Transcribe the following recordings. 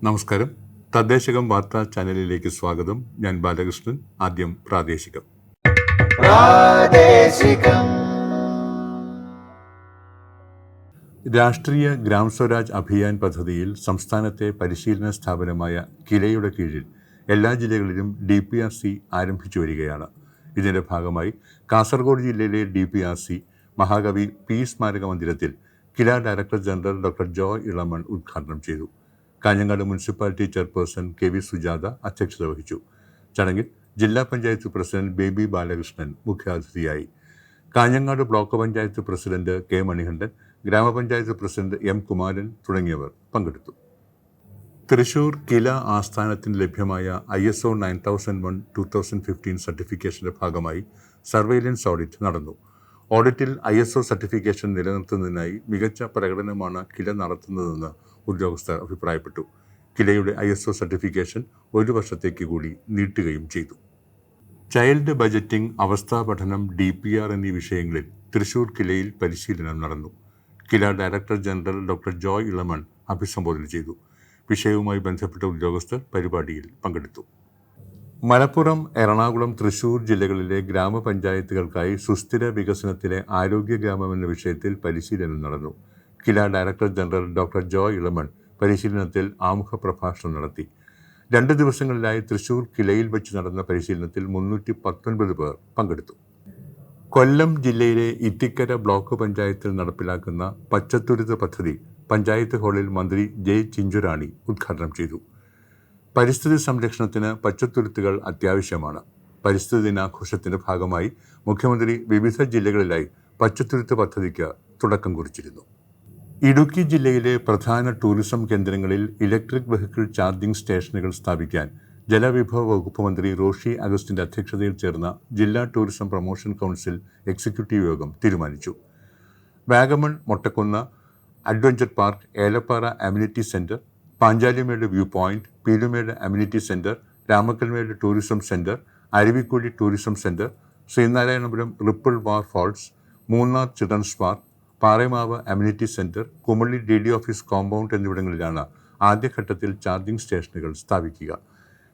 നമസ്കാരം. തദ്ദേശകം വാർത്താ ചാനലിലേക്ക് സ്വാഗതം. ഞാൻ ബാലകൃഷ്ണൻ. ആദ്യം പ്രാദേശികം. രാഷ്ട്രീയ ഗ്രാം സ്വരാജ് അഭിയാൻ പദ്ധതിയിൽ സംസ്ഥാനത്തെ പരിശീലന സ്ഥാപനമായ കിലയുടെ കീഴിൽ എല്ലാ ജില്ലകളിലും DPRC ആരംഭിച്ചു വരികയാണ്. ഇതിന്റെ ഭാഗമായി കാസർഗോഡ് ജില്ലയിലെ DPRC മഹാകവി P സ്മാരക മന്ദിരത്തിൽ Kila director general doctor Joy Elamon ഉദ്ഘാടനം ചെയ്തു. Kanhangad municipality chairperson KV Sujatha അധ്യക്ഷത വഹിച്ചു. ചടങ്ങിൽ ജില്ലാ പഞ്ചായത്ത് പ്രസിഡന്റ് ബേബി ബാലകൃഷ്ണൻ മുഖ്യാതിഥിയായി. Kanhangad block panchayat president K Manikandan, ഗ്രാമപഞ്ചായത്ത് പ്രസിഡന്റ് M കുമാരൻ തുടങ്ങിയവർ പങ്കെടുത്തു. തൃശൂർ കില ആസ്ഥാനത്തിന് ലഭ്യമായ ISO 9001-2015 സർട്ടിഫിക്കേഷന്റെ ഭാഗമായി സർവൈലൻസ് ഓഡിറ്റ് നടന്നു. ഓഡിറ്റിൽ ISO സർട്ടിഫിക്കേഷൻ നിലനിർത്തുന്നതിനായി മികച്ച പ്രകടനമാണ് കില നടത്തുന്നതെന്ന് ഉദ്യോഗസ്ഥർ അഭിപ്രായപ്പെട്ടു. കിലയുടെ ISO സർട്ടിഫിക്കേഷൻ 1 വർഷത്തേക്ക് കൂടി നീട്ടുകയും ചെയ്തു. ചൈൽഡ് ബജറ്റിംഗ്, അവസ്ഥാ പഠനം, DPR എന്നീ വിഷയങ്ങളിൽ തൃശൂർ കിലയിൽ പരിശീലനം നടന്നു. Kila director general doctor Joy Elamon അഭിസംബോധന ചെയ്തു. വിഷയവുമായി ബന്ധപ്പെട്ട ഉദ്യോഗസ്ഥർ പരിപാടിയിൽ പങ്കെടുത്തു. മലപ്പുറം, എറണാകുളം, തൃശൂർ ജില്ലകളിലെ ഗ്രാമപഞ്ചായത്തുകൾക്കായി സുസ്ഥിര വികസനത്തിലെ ആരോഗ്യ ഗ്രാമം എന്ന വിഷയത്തിൽ പരിശീലനം നടന്നു. Kila director general doctor Joy Elamon പരിശീലനത്തിൽ ആമുഖ പ്രഭാഷണം നടത്തി. 2 ദിവസങ്ങളിലായി തൃശൂർ കിലയിൽ വെച്ച് നടന്ന പരിശീലനത്തിൽ 319 പേർ പങ്കെടുത്തു. കൊല്ലം ജില്ലയിലെ ഇത്തിക്കര ബ്ലോക്ക് പഞ്ചായത്തിൽ നടപ്പിലാക്കുന്ന പച്ചത്തുരുത്ത് പദ്ധതി പഞ്ചായത്ത് ഹാളിൽ മന്ത്രി J ചിഞ്ചുറാണി ഉദ്ഘാടനം ചെയ്തു. പരിസ്ഥിതി സംരക്ഷണത്തിന് പച്ചത്തുരുത്തുകൾ അത്യാവശ്യമാണ്. പരിസ്ഥിതി ദിനാഘോഷത്തിന്റെ ഭാഗമായി മുഖ്യമന്ത്രി വിവിധ ജില്ലകളിലായി പച്ചത്തുരുത്ത് പദ്ധതിക്ക് തുടക്കം കുറിച്ചിരുന്നു. ഇടുക്കി ജില്ലയിലെ പ്രധാന ടൂറിസം കേന്ദ്രങ്ങളിൽ ഇലക്ട്രിക് വെഹിക്കിൾ ചാർജിംഗ് സ്റ്റേഷനുകൾ സ്ഥാപിക്കാൻ ജലവിഭവ വകുപ്പ് മന്ത്രി റോഷി അഗസ്റ്റിന്റെ അധ്യക്ഷതയിൽ ചേർന്ന ജില്ലാ ടൂറിസം പ്രൊമോഷൻ കൗൺസിൽ എക്സിക്യൂട്ടീവ് യോഗം തീരുമാനിച്ചു. Vagamon, Mottakkunnu adventure park, Elappara amenity centre, Panchalimedu view point, Peelumedu amenity centre, Ramakkalmedu tourism centre, Aruvikkuzhi tourism centre, Sreenarayanapuram ripple water falls, Munnar children's park, Paremavu amenity centre, Kumily DD office compound എന്നിവിടങ്ങളിലാണ് ആദ്യഘട്ടത്തിൽ ചാർജിംഗ് സ്റ്റേഷനുകൾ സ്ഥാപിക്കുക.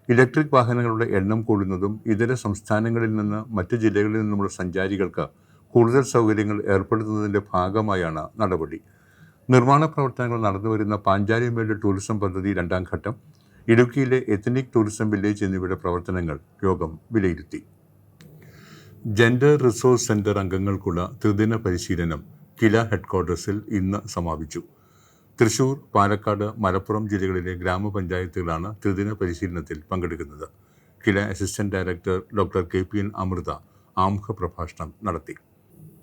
ഇലക്ട്രിക് വാഹനങ്ങളുടെ എണ്ണം കൂടുന്നതും ഇതര സംസ്ഥാനങ്ങളിൽ നിന്ന് മറ്റ് ജില്ലകളിൽ നിന്നുമുള്ള സഞ്ചാരികൾക്ക് കൂടുതൽ സൗകര്യങ്ങൾ ഏർപ്പെടുത്തുന്നതിൻ്റെ ഭാഗമായാണ് നടപടി. നിർമ്മാണ പ്രവർത്തനങ്ങൾ നടന്നുവരുന്ന പാഞ്ചാലിമേട് ടൂറിസം പദ്ധതി 2ാം ഘട്ടം, ഇടുക്കിയിലെ എത്നിക് ടൂറിസം വില്ലേജ് എന്നിവയുടെ പ്രവർത്തനങ്ങൾ യോഗം വിലയിരുത്തി. ജെൻഡർ റിസോഴ്സ് സെന്റർ അംഗങ്ങൾക്കുള്ള ത്രിദിന പരിശീലനം കില ഹെഡ്ക്വാർട്ടേഴ്സിൽ ഇന്ന് സമാപിച്ചു. തൃശൂർ, പാലക്കാട്, മലപ്പുറം ജില്ലകളിലെ ഗ്രാമപഞ്ചായത്തുകളാണ് ത്രിദിന പരിശീലനത്തിൽ പങ്കെടുക്കുന്നത്. Kila assistant director doctor KPN Amritha ആമുഖ പ്രഭാഷണം നടത്തി.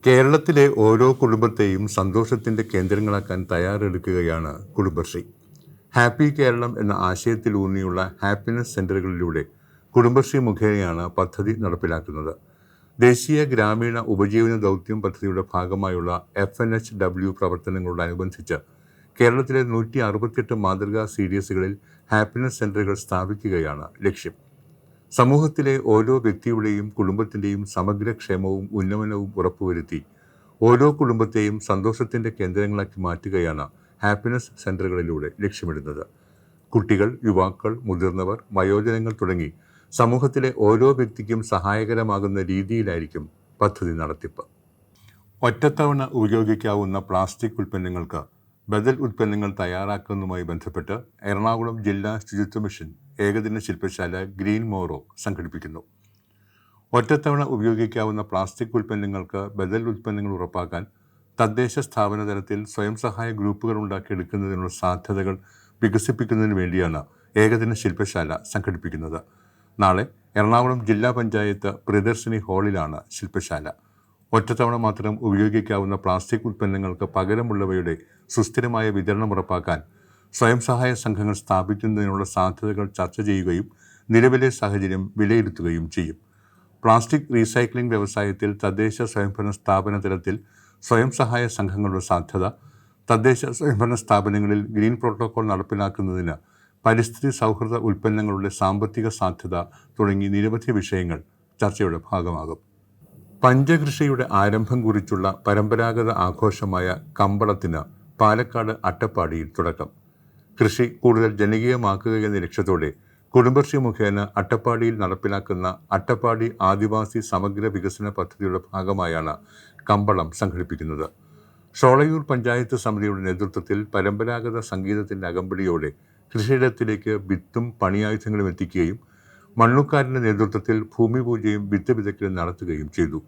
കേരളത്തിലെ ഓരോ കുടുംബത്തെയും സന്തോഷത്തിന്റെ കേന്ദ്രങ്ങളാക്കാൻ തയ്യാറെടുക്കുകയാണ് കുടുംബശ്രീ. ഹാപ്പി കേരളം എന്ന ആശയത്തിലൂന്നിയുള്ള ഹാപ്പിനെസ് സെന്ററുകളിലൂടെ കുടുംബശ്രീ മുഖേനയാണ് പദ്ധതി നടപ്പിലാക്കുന്നത്. ദേശീയ ഗ്രാമീണ ഉപജീവന ദൗത്യം പദ്ധതിയുടെ ഭാഗമായുള്ള FNHW പ്രവർത്തനങ്ങളോടനുബന്ധിച്ച് കേരളത്തിലെ 168 മാതൃകാ CDSകളിൽ ഹാപ്പിനെസ് സെന്ററുകൾ സ്ഥാപിക്കുകയാണ് ലക്ഷ്യം. സമൂഹത്തിലെ ഓരോ വ്യക്തിയുടെയും കുടുംബത്തിൻ്റെയും സമഗ്ര ക്ഷേമവും ഉന്നമനവും ഉറപ്പുവരുത്തി ഓരോ കുടുംബത്തെയും സന്തോഷത്തിൻ്റെ കേന്ദ്രങ്ങളാക്കി മാറ്റുകയാണ് ഹാപ്പിനെസ് സെന്ററുകളിലൂടെ ലക്ഷ്യമിടുന്നത്. കുട്ടികൾ, യുവാക്കൾ, മുതിർന്നവർ, വയോജനങ്ങൾ തുടങ്ങി സമൂഹത്തിലെ ഓരോ വ്യക്തിക്കും സഹായകരമാകുന്ന രീതിയിലായിരിക്കും പദ്ധതി നടത്തിപ്പ്. ഒറ്റത്തവണ ഉപയോഗിക്കാവുന്ന പ്ലാസ്റ്റിക് ഉൽപ്പന്നങ്ങൾക്ക് ബദൽ ഉൽപ്പന്നങ്ങൾ തയ്യാറാക്കുന്നതുമായി ബന്ധപ്പെട്ട് എറണാകുളം ജില്ലാ ശുചിത്വ മിഷൻ ഏകദിന ശില്പശാല ഗ്രീൻ മോറോ സംഘടിപ്പിക്കുന്നു. ഒറ്റത്തവണ ഉപയോഗിക്കാവുന്ന പ്ലാസ്റ്റിക് ഉൽപ്പന്നങ്ങൾക്ക് ബദൽ ഉൽപ്പന്നങ്ങൾ ഉറപ്പാക്കാൻ തദ്ദേശ സ്ഥാപന തലത്തിൽ സ്വയം സഹായ ഗ്രൂപ്പുകൾ ഉണ്ടാക്കിയെടുക്കുന്നതിനുള്ള സാധ്യതകൾ വികസിപ്പിക്കുന്നതിന് വേണ്ടിയാണ് ഏകദിന ശില്പശാല സംഘടിപ്പിക്കുന്നത്. നാളെ എറണാകുളം ജില്ലാ പഞ്ചായത്ത് പ്രിയദർശിനി ഹാളിലാണ് ശില്പശാല. ഒറ്റത്തവണ മാത്രം ഉപയോഗിക്കാവുന്ന പ്ലാസ്റ്റിക് ഉൽപ്പന്നങ്ങൾക്ക് പകരമുള്ളവയുടെ സുസ്ഥിരമായ വിതരണം ഉറപ്പാക്കാൻ സ്വയം സഹായ സംഘങ്ങൾ സ്ഥാപിക്കുന്നതിനുള്ള സാധ്യതകൾ ചർച്ച ചെയ്യുകയും നിലവിലെ സാഹചര്യം വിലയിരുത്തുകയും ചെയ്യും. പ്ലാസ്റ്റിക് റീസൈക്ലിംഗ് വ്യവസായത്തിൽ തദ്ദേശ സ്വയംഭരണ സ്ഥാപന തലത്തിൽ സ്വയം സഹായ സംഘങ്ങളുടെ സാധ്യത, തദ്ദേശ സ്വയംഭരണ സ്ഥാപനങ്ങളിൽ ഗ്രീൻ പ്രോട്ടോകോൾ നടപ്പിലാക്കുന്നതിന് പരിസ്ഥിതി സൗഹൃദ ഉൽപ്പന്നങ്ങളുടെ സാമ്പത്തിക സാധ്യത തുടങ്ങി നിരവധി വിഷയങ്ങൾ ചർച്ചയുടെ ഭാഗമാകും. പഞ്ചകൃഷിയുടെ ആരംഭം കുറിച്ചുള്ള പരമ്പരാഗത ആഘോഷമായ കമ്പളത്തിന് പാലക്കാട് അട്ടപ്പാടിയിൽ തുടക്കം. കൃഷി കൂടുതൽ ജനകീയമാക്കുക എന്ന ലക്ഷ്യത്തോടെ കുടുംബശ്രീ മുഖേന അട്ടപ്പാടിയിൽ നടപ്പിലാക്കുന്ന അട്ടപ്പാടി ആദിവാസി സമഗ്ര വികസന പദ്ധതിയുടെ ഭാഗമായാണ് കമ്പളം സംഘടിപ്പിക്കുന്നത്. ഷോളയൂർ പഞ്ചായത്ത് സമിതിയുടെ നേതൃത്വത്തിൽ പരമ്പരാഗത സംഗീതത്തിൻ്റെ അകമ്പടിയോടെ കൃഷിയിടത്തിലേക്ക് വിത്തും പണിയായുധങ്ങളും എത്തിക്കുകയും മണ്ണുക്കാരൻ്റെ നേതൃത്വത്തിൽ ഭൂമി പൂജയും വിത്ത് വിതയ്ക്കലും നടത്തുകയും ചെയ്തു.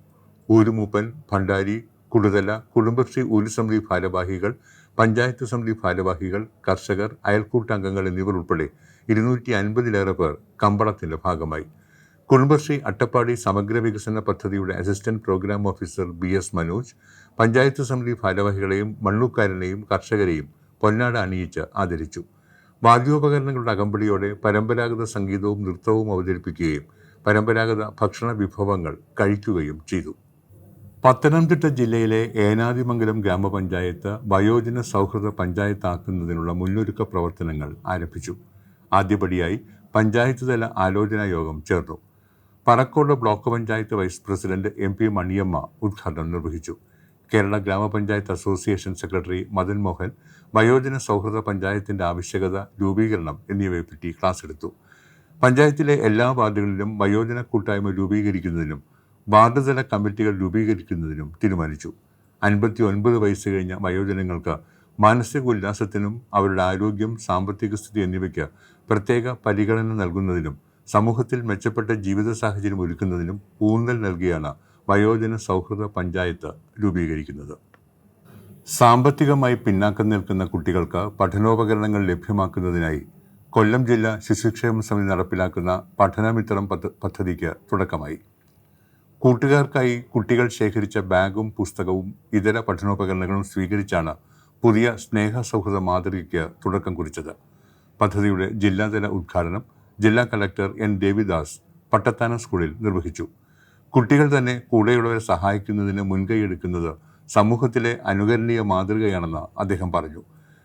ഊരുമൂപ്പൻ, ഭണ്ഡാരി, കുടുതല, കുടുംബശ്രീ ഊരുസമിതി ഭാരവാഹികൾ, പഞ്ചായത്ത് സമിതി ഭാരവാഹികൾ, കർഷകർ, അയൽക്കൂട്ടംഗങ്ങൾ എന്നിവർ ഉൾപ്പെടെ 250-ലേറെ പേർ കമ്പളത്തിൻ്റെ ഭാഗമായി. കുടുംബശ്രീ അട്ടപ്പാടി സമഗ്ര വികസന പദ്ധതിയുടെ assistant programme officer BS Manoj panchayat സമിതി ഭാരവാഹികളെയും മണ്ണൂക്കാരനെയും കർഷകരെയും പൊന്നാട അണിയിച്ച് ആദരിച്ചു. വാദ്യോപകരണങ്ങളുടെ അകമ്പടിയോടെ പരമ്പരാഗത സംഗീതവും നൃത്തവും അവതരിപ്പിക്കുകയും പരമ്പരാഗത ഭക്ഷണ വിഭവങ്ങൾ കഴിക്കുകയും ചെയ്തു. പത്തനംതിട്ട ജില്ലയിലെ ഏനാദിമംഗലം ഗ്രാമപഞ്ചായത്ത് വയോജന സൗഹൃദ പഞ്ചായത്താക്കുന്നതിനുള്ള മുന്നൊരുക്ക പ്രവർത്തനങ്ങൾ ആരംഭിച്ചു. ആദ്യപടിയായി പഞ്ചായത്ത് തല ആലോചനാ യോഗം ചേർന്നു. Parakode block panchayat vice president MP Maniyamma ഉദ്ഘാടനം നിർവഹിച്ചു. കേരള ഗ്രാമപഞ്ചായത്ത് അസോസിയേഷൻ സെക്രട്ടറി മദൻ മോഹൻ വയോജന സൗഹൃദ പഞ്ചായത്തിൻ്റെ ആവശ്യകത, രൂപീകരണം എന്നിവയെപ്പറ്റി ക്ലാസ് എടുത്തു. പഞ്ചായത്തിലെ എല്ലാ വാർഡുകളിലും വയോജന കൂട്ടായ്മ രൂപീകരിക്കുന്നതിനും വാർഡ് തല കമ്മിറ്റികൾ രൂപീകരിക്കുന്നതിനും തീരുമാനിച്ചു. 59 വയസ്സ് കഴിഞ്ഞ വയോജനങ്ങൾക്ക് മാനസിക ഉല്ലാസത്തിനും അവരുടെ ആരോഗ്യം, സാമ്പത്തിക സ്ഥിതി എന്നിവയ്ക്ക് പ്രത്യേക പരിഗണന നൽകുന്നതിനും സമൂഹത്തിൽ മെച്ചപ്പെട്ട ജീവിത സാഹചര്യം ഒരുക്കുന്നതിനും ഊന്നൽ നൽകിയാണ് വയോജന സൗഹൃദ പഞ്ചായത്ത് രൂപീകരിക്കുന്നത്. സാമ്പത്തികമായി പിന്നാക്കം നിൽക്കുന്ന കുട്ടികൾക്ക് പഠനോപകരണങ്ങൾ ലഭ്യമാക്കുന്നതിനായി കൊല്ലം ജില്ലാ ശിശുക്ഷേമ സമിതി നടപ്പിലാക്കുന്ന പഠനമിത്രം പദ്ധതിക്ക് തുടക്കമായി. കൂട്ടുകാർക്കായി കുട്ടികൾ ശേഖരിച്ച ബാഗും പുസ്തകവും ഇതര പഠനോപകരണങ്ങളും സ്വീകരിച്ചാണ് പുതിയ സ്നേഹ സൗഹൃദ മാതൃകയ്ക്ക് തുടക്കം കുറിച്ചത്. പദ്ധതിയുടെ ജില്ലാതല ഉദ്ഘാടനം ജില്ലാ കളക്ടർ N. ദേവിദാസ് പട്ടത്താനം സ്കൂളിൽ നിർവഹിച്ചു. കുട്ടികൾ തന്നെ കൂടെയുള്ളവരെ സഹായിക്കുന്നതിന് മുൻകൈയെടുക്കുന്നത് സമൂഹത്തിലെ അനുകരണീയ മാതൃകയാണെന്ന് അദ്ദേഹം പറഞ്ഞു.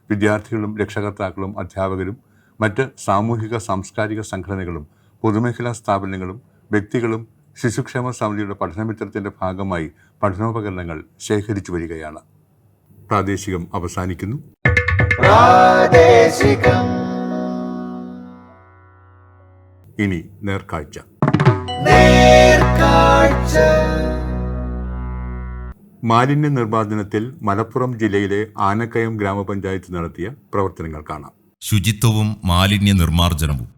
വിദ്യാർത്ഥികളും രക്ഷകർത്താക്കളും അധ്യാപകരും മറ്റ് സാമൂഹിക സാംസ്കാരിക സംഘടനകളും പൊതുമേഖലാ സ്ഥാപനങ്ങളും വ്യക്തികളും ശിശുക്ഷേമ സമിതിയുടെ പഠനമിത്രത്തിൻ്റെ ഭാഗമായി പഠനോപകരണങ്ങൾ ശേഖരിച്ചു വരികയാണ്. പ്രാദേശികം അവസാനിക്കുന്നു. ഇനി നേർക്കാഴ്ച. മാലിന്യ നിർമ്മാർജ്ജനത്തിൽ മലപ്പുറം ജില്ലയിലെ ആനക്കയം ഗ്രാമപഞ്ചായത്ത് നടത്തിയ പ്രവർത്തനങ്ങൾ കാണാം. ശുചിത്വവും മാലിന്യ നിർമ്മാർജ്ജനവും.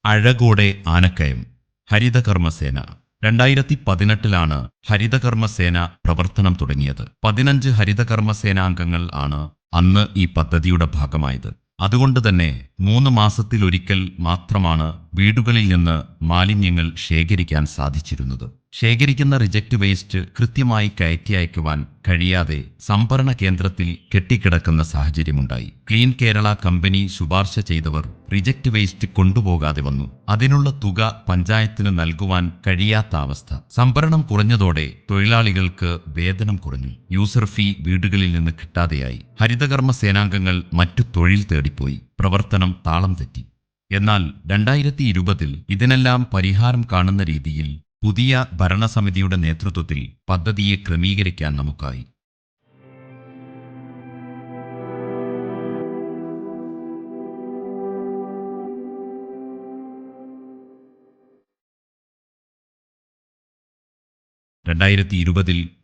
അഴകോടെ ആനക്കയം. ഹരിതകർമ്മസേന. 2018 ഹരിതകർമ്മസേന പ്രവർത്തനം തുടങ്ങിയത്. 15 ഹരിതകർമ്മസേനാംഗങ്ങൾ ആണ് അന്ന് ഈ പദ്ധതിയുടെ ഭാഗമായത്. അതുകൊണ്ട് തന്നെ 3 മാസത്തിലൊരിക്കൽ മാത്രമാണ് വീടുകളിൽ നിന്ന് മാലിന്യങ്ങൾ ശേഖരിക്കാൻ സാധിച്ചിരുന്നത്. ശേഖരിക്കുന്ന റിജക്റ്റ് വേസ്റ്റ് കൃത്യമായി കയറ്റി അയക്കുവാൻ കഴിയാതെ സംഭരണ കേന്ദ്രത്തിൽ കെട്ടിക്കിടക്കുന്ന സാഹചര്യമുണ്ടായി. ക്ലീൻ കേരള കമ്പനി ശുപാർശ ചെയ്തവർ റിജക്റ്റ് വേസ്റ്റ് കൊണ്ടുപോകാതെ വന്നു. അതിനുള്ള തുക പഞ്ചായത്തിന് നൽകുവാൻ കഴിയാത്ത അവസ്ഥ. സംഭരണം കുറഞ്ഞതോടെ തൊഴിലാളികൾക്ക് വേതനം കുറഞ്ഞു. യൂസർ ഫീ വീടുകളിൽ നിന്ന് കിട്ടാതെയായി. ഹരിതകർമ്മ സേനാംഗങ്ങൾ മറ്റു തൊഴിൽ തേടിപ്പോയി. പ്രവർത്തനം താളം തെറ്റി. എന്നാൽ 2020 ഇതിനെല്ലാം പരിഹാരം കാണുന്ന രീതിയിൽ പുതിയ ഭരണസമിതിയുടെ നേതൃത്വത്തിൽ പദ്ധതിയെ ക്രമീകരിക്കാൻ നമുക്കായി.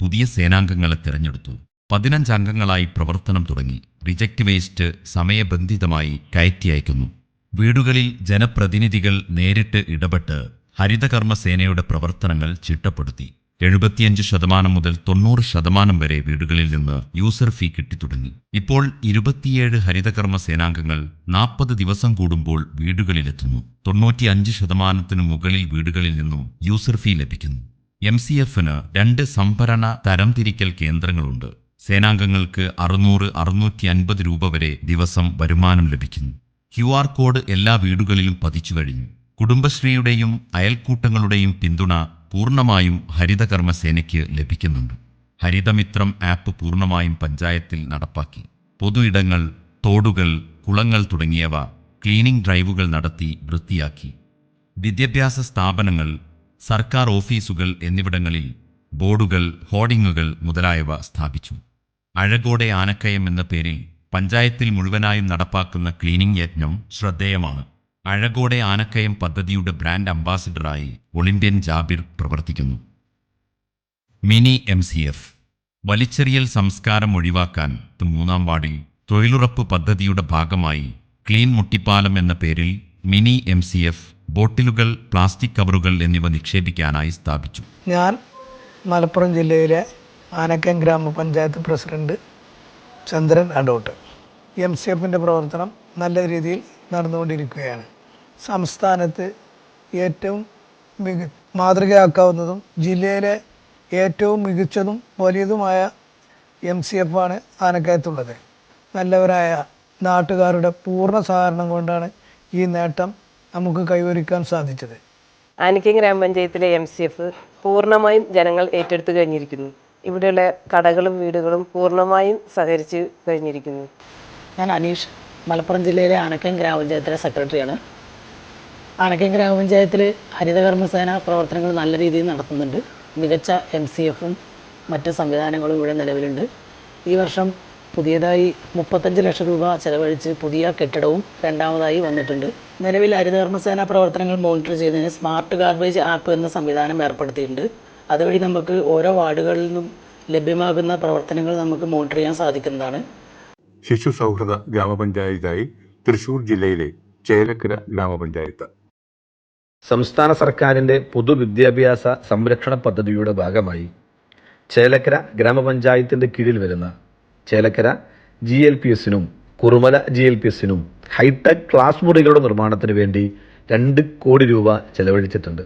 പുതിയ സേനാംഗങ്ങളെ തിരഞ്ഞെടുത്തു. 15 അംഗങ്ങളായി പ്രവർത്തനം തുടങ്ങി. റിജക്റ്റ് വേസ്റ്റ് സമയബന്ധിതമായി കയറ്റി അയക്കുന്നു. വീടുകളിൽ ജനപ്രതിനിധികൾ നേരിട്ട് ഇടപെട്ട് ഹരിതകർമ്മസേനയുടെ പ്രവർത്തനങ്ങൾ ചിട്ടപ്പെടുത്തി. 75% മുതൽ 90% വരെ വീടുകളിൽ നിന്ന് യൂസർ ഫീ കിട്ടിത്തുടങ്ങി. ഇപ്പോൾ 27 ഹരിതകർമ്മ സേനാംഗങ്ങൾ 40 ദിവസം കൂടുമ്പോൾ വീടുകളിലെത്തുന്നു. 95% മുകളിൽ വീടുകളിൽ നിന്നും യൂസർ ഫീ ലഭിക്കുന്നു. MCFന് 2 സംഭരണ തരംതിരിക്കൽ കേന്ദ്രങ്ങളുണ്ട്. സേനാംഗങ്ങൾക്ക് 600-650 രൂപ വരെ ദിവസം വരുമാനം ലഭിക്കുന്നു. QR കോഡ് എല്ലാ വീടുകളിലും പതിച്ചു കഴിഞ്ഞു. കുടുംബശ്രീയുടെയും അയൽക്കൂട്ടങ്ങളുടെയും പിന്തുണ പൂർണ്ണമായും ഹരിതകർമ്മസേനയ്ക്ക് ലഭിക്കുന്നുണ്ട്. ഹരിതമിത്രം ആപ്പ് പൂർണ്ണമായും പഞ്ചായത്തിൽ നടപ്പാക്കി. പൊതു ഇടങ്ങൾ, തോടുകൾ, കുളങ്ങൾ തുടങ്ങിയവ ക്ലീനിംഗ് ഡ്രൈവുകൾ നടത്തി വൃത്തിയാക്കി. വിദ്യാഭ്യാസ സ്ഥാപനങ്ങൾ, സർക്കാർ ഓഫീസുകൾ എന്നിവിടങ്ങളിൽ ബോർഡുകൾ, ഹോർഡിങ്ങുകൾ മുതലായവ സ്ഥാപിച്ചു. അഴകോടെ ആനക്കയം എന്ന പേരിൽ പഞ്ചായത്തിൽ മുഴുവനായും നടപ്പാക്കുന്ന ക്ലീനിംഗ് യജ്ഞം ശ്രദ്ധേയമാണ്. അഴകോടെ ആനക്കയം പദ്ധതിയുടെ ബ്രാൻഡ് അംബാസിഡറായി ഒളിമ്പ്യൻ ജാബിർ പ്രവർത്തിക്കുന്നു. മിനി MCF വലിച്ചെറിയൽ സംസ്കാരം ഒഴിവാക്കാൻ 3-ാം വാർഡിൽ തൊഴിലുറപ്പ് പദ്ധതിയുടെ ഭാഗമായി ക്ലീൻ മുട്ടിപ്പാലം എന്ന പേരിൽ മിനി MCF ബോട്ടിലുകൾ, പ്ലാസ്റ്റിക് കവറുകൾ എന്നിവ നിക്ഷേപിക്കാനായി സ്ഥാപിച്ചു. ഞാൻ മലപ്പുറം ജില്ലയിലെ ആനക്കയം ഗ്രാമപഞ്ചായത്ത് പ്രസിഡന്റ് ചന്ദ്രൻ അഡോട്ട്. MCFിൻ്റെ പ്രവർത്തനം നല്ല രീതിയിൽ നടന്നുകൊണ്ടിരിക്കുകയാണ്. സംസ്ഥാനത്ത് ഏറ്റവും മാതൃകയാക്കാവുന്നതും ജില്ലയിലെ ഏറ്റവും മികച്ചതും വലിയതുമായ MCF ആണ് ആനക്കയത്തുള്ളത്. നല്ലവരായ നാട്ടുകാരുടെ പൂർണ്ണ സഹകരണം കൊണ്ടാണ് ഈ നേട്ടം നമുക്ക് കൈവരിക്കാൻ സാധിച്ചത്. ആനക്കയം ഗ്രാമപഞ്ചായത്തിലെ MCF പൂർണ്ണമായും ജനങ്ങൾ ഏറ്റെടുത്തു കഴിഞ്ഞിരിക്കുന്നു. ഇവിടെയുള്ള കടകളും വീടുകളും പൂർണ്ണമായും സഹകരിച്ച് കഴിഞ്ഞിരിക്കുന്നു. ഞാൻ അനീഷ്, മലപ്പുറം ജില്ലയിലെ ആനക്കയം ഗ്രാമപഞ്ചായത്തിലെ സെക്രട്ടറിയാണ്. ആനക്കയം ഗ്രാമപഞ്ചായത്തിൽ ഹരിതകർമ്മസേന പ്രവർത്തനങ്ങൾ നല്ല രീതിയിൽ നടത്തുന്നുണ്ട്. മികച്ച MCFും മറ്റ് സംവിധാനങ്ങളും ഇവിടെ നിലവിലുണ്ട്. ഈ വർഷം പുതിയതായി 35 ലക്ഷം രൂപ ചെലവഴിച്ച് പുതിയ കെട്ടിടവും രണ്ടാമതായി വന്നിട്ടുണ്ട്. നിലവിൽ ഹരിതകർമ്മസേന പ്രവർത്തനങ്ങൾ മോണിറ്റർ ചെയ്യുന്നതിന് സ്മാർട്ട് ഗാർബേജ് ആപ്പ് എന്ന സംവിധാനം ഏർപ്പെടുത്തിയിട്ടുണ്ട്. അതുവഴി നമുക്ക് ഓരോ വാർഡുകളിൽ നിന്നും ലഭ്യമാകുന്ന പ്രവർത്തനങ്ങൾ നമുക്ക് മോണിറ്റർ ചെയ്യാൻ സാധിക്കുന്നതാണ്. ശിശു സൗഹൃദ ഗ്രാമപഞ്ചായത്തായി തൃശൂർ ജില്ലയിലെ ചേലക്കര ഗ്രാമപഞ്ചായത്ത്. സംസ്ഥാന സർക്കാരിൻ്റെ പൊതുവിദ്യാഭ്യാസ സംരക്ഷണ പദ്ധതിയുടെ ഭാഗമായി ചേലക്കര ഗ്രാമപഞ്ചായത്തിൻ്റെ കീഴിൽ വരുന്ന ചേലക്കര GLPSനും കുറുമല GLPSനും ഹൈടെക് ക്ലാസ് മുറികളുടെ നിർമ്മാണത്തിന് വേണ്ടി 2 കോടി രൂപ ചെലവഴിച്ചിട്ടുണ്ട്.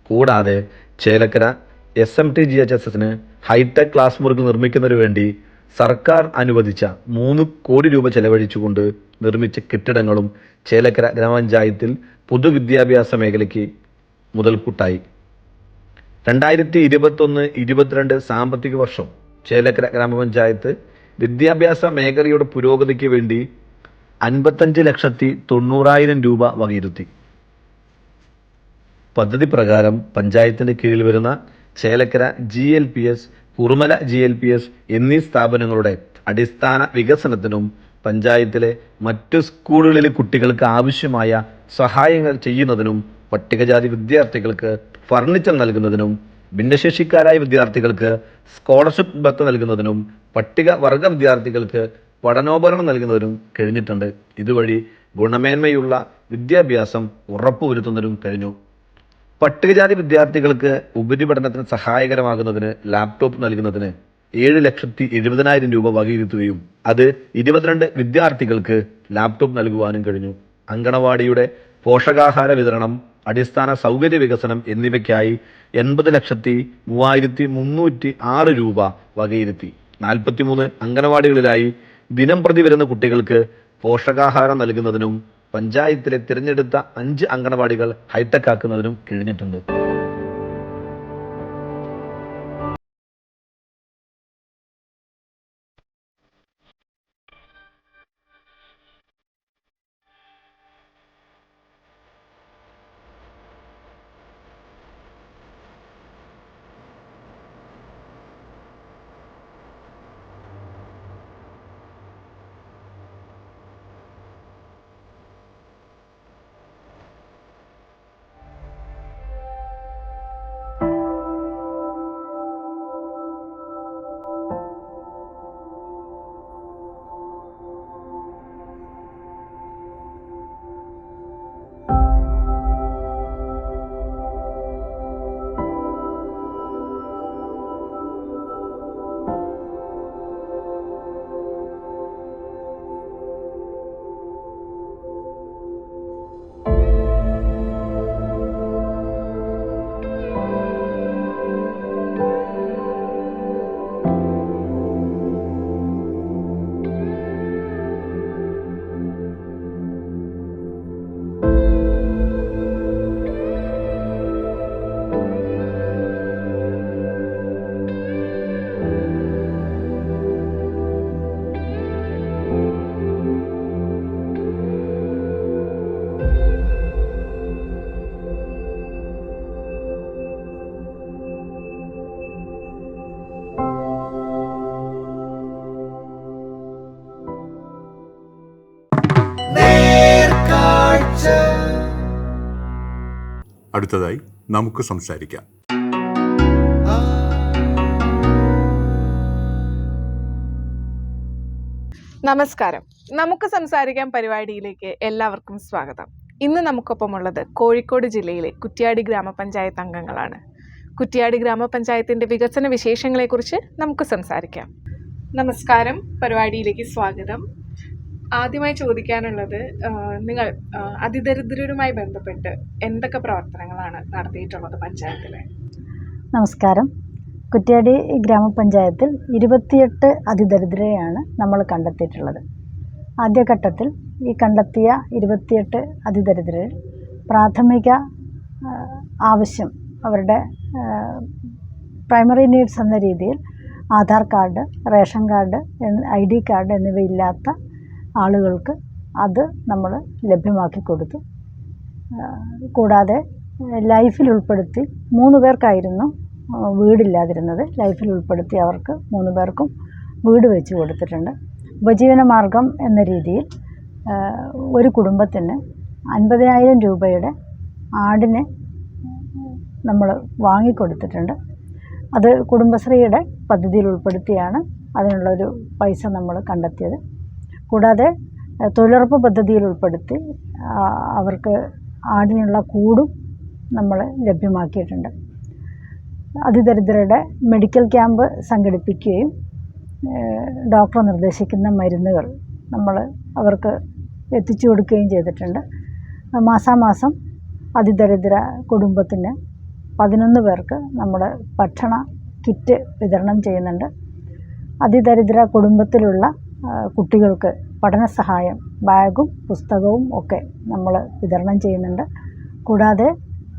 കൂടാതെ ചേലക്കര SMTGHSന് ഹൈടെക് ക്ലാസ് മുറികൾ നിർമ്മിക്കുന്നതിന് വേണ്ടി സർക്കാർ അനുവദിച്ച 3 കോടി രൂപ ചെലവഴിച്ചുകൊണ്ട് നിർമ്മിച്ച കെട്ടിടങ്ങളും ചേലക്കര ഗ്രാമപഞ്ചായത്തിൽ പൊതുവിദ്യാഭ്യാസ മേഖലയ്ക്ക് മുതൽക്കൂട്ടായി. 2021-22 സാമ്പത്തിക വർഷം ചേലക്കര ഗ്രാമപഞ്ചായത്ത് വിദ്യാഭ്യാസ മേഖലയുടെ പുരോഗതിക്ക് വേണ്ടി 55,90,000 രൂപ വകയിരുത്തി. പദ്ധതി പ്രകാരം പഞ്ചായത്തിൻ്റെ കീഴിൽ വരുന്ന ചേലക്കര GLPS, കുറുമല GLPS എന്നീ സ്ഥാപനങ്ങളുടെ അടിസ്ഥാന വികസനത്തിനും പഞ്ചായത്തിലെ മറ്റു സ്കൂളുകളിലെ കുട്ടികൾക്ക് ആവശ്യമായ സഹായങ്ങൾ ചെയ്യുന്നതിനും പട്ടികജാതി വിദ്യാർത്ഥികൾക്ക് ഫർണിച്ചർ നൽകുന്നതിനും ഭിന്നശേഷിക്കാരായ വിദ്യാർത്ഥികൾക്ക് സ്കോളർഷിപ്പ് ഭത്ത നൽകുന്നതിനും പട്ടികവർഗ വിദ്യാർത്ഥികൾക്ക് പഠനോപകരണം നൽകുന്നതിനും കഴിഞ്ഞിട്ടുണ്ട്. ഇതുവഴി ഗുണമേന്മയുള്ള വിദ്യാഭ്യാസം ഉറപ്പുവരുത്തുന്നതിനും കഴിഞ്ഞു. പട്ടികജാതി വിദ്യാർത്ഥികൾക്ക് ഉപരിപഠനത്തിന് സഹായകരമാകുന്നതിന് ലാപ്ടോപ്പ് നൽകുന്നതിന് 7,70,000 രൂപ വകയിരുത്തുകയും അത് 22 വിദ്യാർത്ഥികൾക്ക് ലാപ്ടോപ്പ് നൽകുവാനും കഴിഞ്ഞു. അങ്കണവാടിയുടെ പോഷകാഹാര വിതരണം, അടിസ്ഥാന സൗകര്യ വികസനം എന്നിവയ്ക്കായി 80,03,306 രൂപ വകയിരുത്തി. 43 അങ്കണവാടികളിലായി ദിനം പ്രതി വരുന്ന കുട്ടികൾക്ക് പോഷകാഹാരം നൽകുന്നതിനും പഞ്ചായത്തിലെ തിരഞ്ഞെടുത്ത 5 അങ്കണവാടികൾ ഹൈടെക് ആക്കുന്നതിനും കഴിഞ്ഞിട്ടുണ്ട്. അടുത്തതായി നമുക്ക് സംസാരിക്കാം. നമസ്കാരം. നമുക്ക് സംസാരിക്കാൻ പരിപാടിയിലേക്ക് എല്ലാവർക്കും സ്വാഗതം. ഇന്ന് നമുക്കൊപ്പമുള്ളത് കോഴിക്കോട് ജില്ലയിലെ കുറ്റ്യാടി ഗ്രാമപഞ്ചായത്ത് അംഗങ്ങളാണ്. കുറ്റ്യാടി ഗ്രാമപഞ്ചായത്തിൻ്റെ വികസന വിശേഷങ്ങളെക്കുറിച്ച് നമുക്ക് സംസാരിക്കാം. നമസ്കാരം, പരിപാടിയിലേക്ക് സ്വാഗതം. ആദ്യമായി ചോദിക്കാനുള്ളത്, നിങ്ങൾ അതിദരിദ്രരുമായി ബന്ധപ്പെട്ട് എന്തൊക്കെ പ്രവർത്തനങ്ങളാണ് നടത്തിയിട്ടുള്ളത് പഞ്ചായത്തിൽ? നമസ്കാരം. കുറ്റ്യാടി ഗ്രാമപഞ്ചായത്തിൽ 28 അതിദരിദ്രരെയാണ് നമ്മൾ കണ്ടെത്തിയിട്ടുള്ളത്. ആദ്യഘട്ടത്തിൽ ഈ കണ്ടെത്തിയ 28 അതിദരിദ്രരിൽ പ്രാഥമിക ആവശ്യം, അവരുടെ പ്രൈമറി നീഡ്സ് എന്ന രീതിയിൽ Aadhaar card, ration card, ID card എന്നിവയില്ലാത്ത ആളുകൾക്ക് അത് നമ്മൾ ലഭ്യമാക്കി കൊടുത്തു. കൂടാതെ ലൈഫിൽ ഉൾപ്പെടുത്തി 3 പേർക്കായിരുന്നു വീടില്ലാതിരുന്നത്. ലൈഫിൽ ഉൾപ്പെടുത്തി അവർക്ക് 3 പേർക്കും വീട് വെച്ച് കൊടുത്തിട്ടുണ്ട്. ഉപജീവന മാർഗം എന്ന രീതിയിൽ ഒരു കുടുംബത്തിന് 50,000 രൂപയുടെ ആടിനെ നമ്മൾ വാങ്ങിക്കൊടുത്തിട്ടുണ്ട്. അത് കുടുംബശ്രീയുടെ പദ്ധതിയിൽ ഉൾപ്പെടുത്തിയാണ് അതിനുള്ളൊരു പൈസ നമ്മൾ കണ്ടെത്തിയത്. കൂടാതെ തൊഴിലുറപ്പ് പദ്ധതിയിൽ ഉൾപ്പെടുത്തി അവർക്ക് ആടിനുള്ള കൂടും നമ്മൾ ലഭ്യമാക്കിയിട്ടുണ്ട്. അതിദരിദ്രരുടെ മെഡിക്കൽ ക്യാമ്പ് സംഘടിപ്പിക്കുകയും ഡോക്ടർ നിർദ്ദേശിക്കുന്ന മരുന്നുകൾ നമ്മൾ അവർക്ക് എത്തിച്ചു കൊടുക്കുകയും ചെയ്തിട്ടുണ്ട്. മാസാമാസം അതിദരിദ്ര കുടുംബത്തിന് 11 പേർക്ക് നമ്മൾ ഭക്ഷണ കിറ്റ് വിതരണം ചെയ്യുന്നുണ്ട്. അതിദരിദ്ര കുടുംബത്തിലുള്ള കുട്ടികൾക്ക് പഠന സഹായം, ബാഗും പുസ്തകവും ഒക്കെ നമ്മൾ വിതരണം ചെയ്യുന്നുണ്ട്. കൂടാതെ